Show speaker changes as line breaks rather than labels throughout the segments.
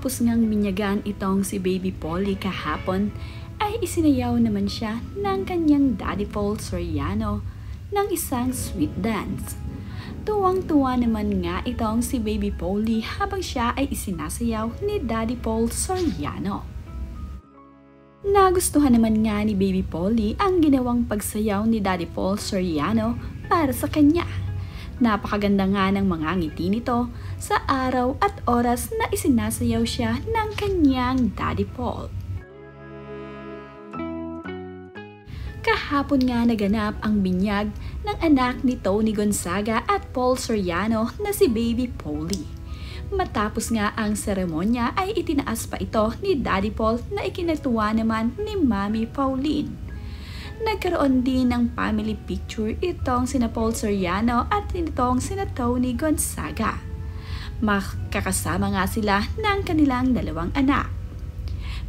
Matapos ngang binyagan itong si Baby Polly kahapon, ay isinayaw naman siya ng kanyang Daddy Paul Soriano ng isang sweet dance. Tuwang-tuwa naman nga itong si Baby Polly habang siya ay isinasayaw ni Daddy Paul Soriano. Nagustuhan naman nga ni Baby Polly ang ginawang pagsayaw ni Daddy Paul Soriano para sa kanya. Napakaganda nga ng mga ngiti nito sa araw at oras na isinasayaw siya ng kanyang Daddy Paul. Kahapon nga naganap ang binyag ng anak ni Tony Gonzaga at Paul Soriano na si Baby Polly. Matapos nga ang seremonya ay itinaas pa ito ni Daddy Paul na ikinatuwa naman ni Mami Pauline. Nagkaroon din ng family picture itong sina Paul Soriano at itong sina Tony Gonzaga. Makakasama nga sila ng kanilang dalawang anak.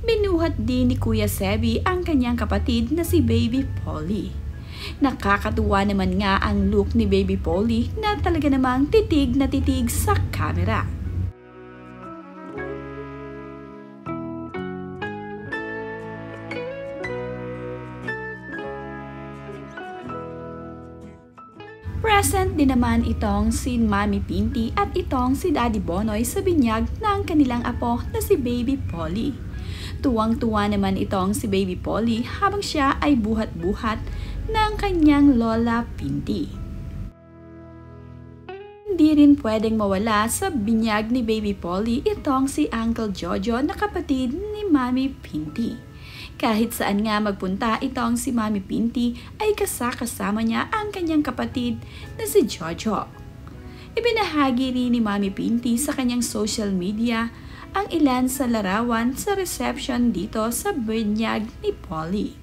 Binuhat din ni Kuya Sebi ang kanyang kapatid na si Baby Polly. Nakakatuwa naman nga ang look ni Baby Polly na talaga namang titig na titig sa camera. Present din naman itong si Mami Pinti at itong si Daddy Bonoy sa binyag ng kanilang apo na si Baby Polly. Tuwang-tuwa naman itong si Baby Polly habang siya ay buhat-buhat ng kanyang Lola Pinti. Hindi rin pwedeng mawala sa binyag ni Baby Polly itong si Uncle Jojo na kapatid ni Mami Pinti. Kahit saan nga magpunta itong si Mami Pinti ay kasama niya ang kanyang kapatid na si Jojo. Ibinahagi rin ni Mami Pinti sa kanyang social media ang ilan sa larawan sa reception dito sa binyag ni Polly.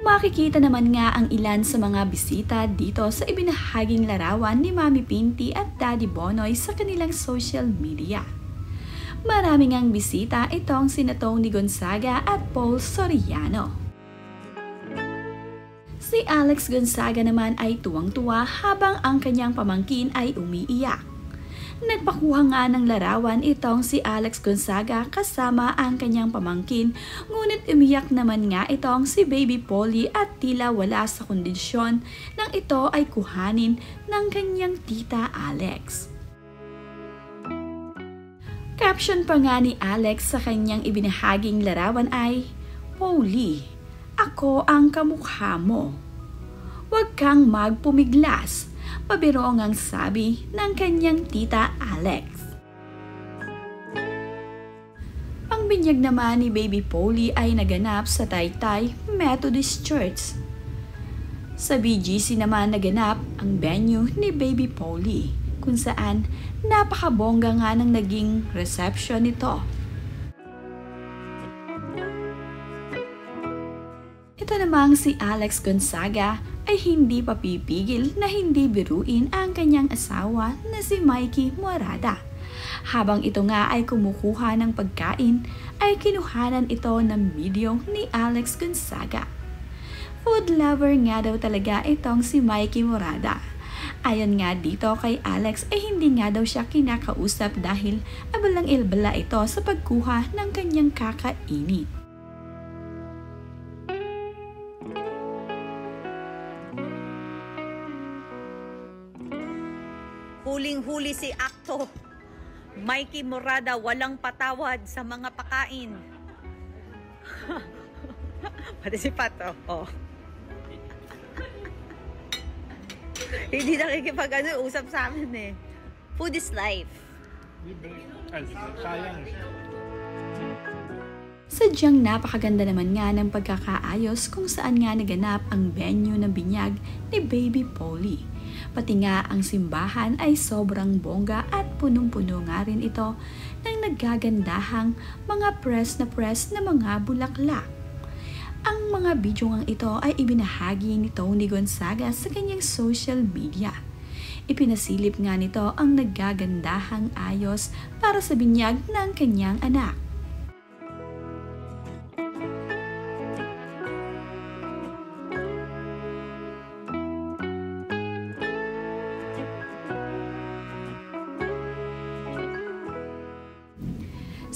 Makikita naman nga ang ilan sa mga bisita dito sa ibinahaging larawan ni Mami Pinti at Daddy Bonoy sa kanilang social media. Maraming ang bisita itong sina Tony Gonzaga at Paul Soriano. Si Alex Gonzaga naman ay tuwang-tuwa habang ang kanyang pamangkin ay umiiyak. Nagpakuha nga ng larawan itong si Alex Gonzaga kasama ang kanyang pamangkin, ngunit umiyak naman nga itong si Baby Polly at tila wala sa kondisyon nang ito ay kuhanin ng kanyang tita Alex. Caption pa nga ni Alex sa kanyang ibinahaging larawan ay, "Polly, ako ang kamukha mo. Huwag kang magpumiglas," pabiro ngang sabi ng kanyang tita Alex. Ang binyag naman ni Baby Polly ay naganap sa Taytay Methodist Church. Sa BGC naman naganap ang venue ni Baby Polly, kung saan napakabongga nga ng naging reception nito. Ito namang si Alex Gonzaga ay hindi papipigil na hindi biruin ang kanyang asawa na si Mikey Morada. Habang ito nga ay kumukuha ng pagkain, ay kinuhanan ito ng video ni Alex Gonzaga. Food lover nga daw talaga itong si Mikey Morada. Ayon nga dito kay Alex ay hindi nga daw siya kinakausap dahil abalang-ilbala ito sa pagkuha ng kanyang kakainin.
Huling-huli si Akto. Mikey Morada walang patawad sa mga pakain. Pati si Pato. Oh. Hindi usap sa amin eh. Food is life.
Sayang.
Sadyang napakaganda naman nga ng pagkakaayos kung saan nga naganap ang venue ng binyag ni Baby Polly. Pati nga ang simbahan ay sobrang bongga at punong-puno nga rin ito ng naggagandahang mga press na mga bulaklak. Ang mga video ngang ito ay ibinahagi ni Tony Gonzaga sa kanyang social media. Ipinasilip nga nito ang naggagandahang ayos para sa binyag ng kanyang anak.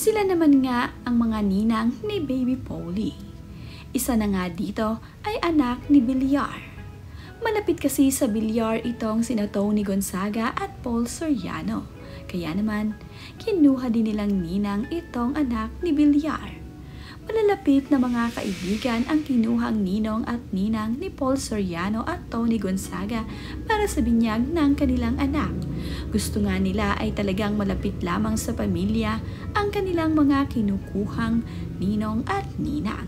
Sila naman nga ang mga ninang ni Baby Polly. Isa na nga dito ay anak ni Villar. Malapit kasi sa Villar itong sina Tony Gonzaga at Paul Soriano. Kaya naman, kinuha din nilang ninang itong anak ni Villar. Malalapit na mga kaibigan ang kinuhang ninong at ninang ni Paul Soriano at Tony Gonzaga para sa binyag ng kanilang anak. Gusto nga nila ay talagang malapit lamang sa pamilya ang kanilang mga kinukuhang ninong at ninang.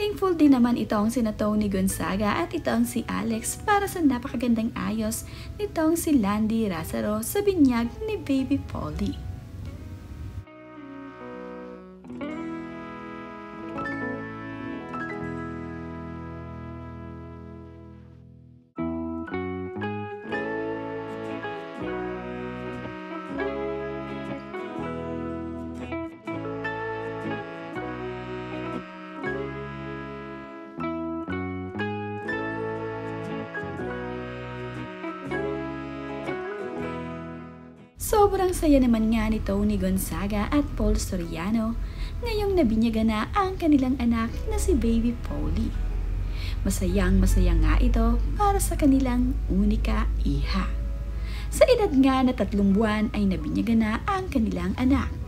Thankful din naman itong sina Tony Gonzaga at itong si Alex para sa napakagandang ayos nitong si Landy Razaro sa binyag ni Baby Polly. Sobrang saya naman nga ni Tony Gonzaga at Paul Soriano ngayong nabinyagan na ang kanilang anak na si Baby Polly. Masayang-masaya nga ito para sa kanilang unika iha. Sa edad nga na 3 buwan ay nabinyagan na ang kanilang anak.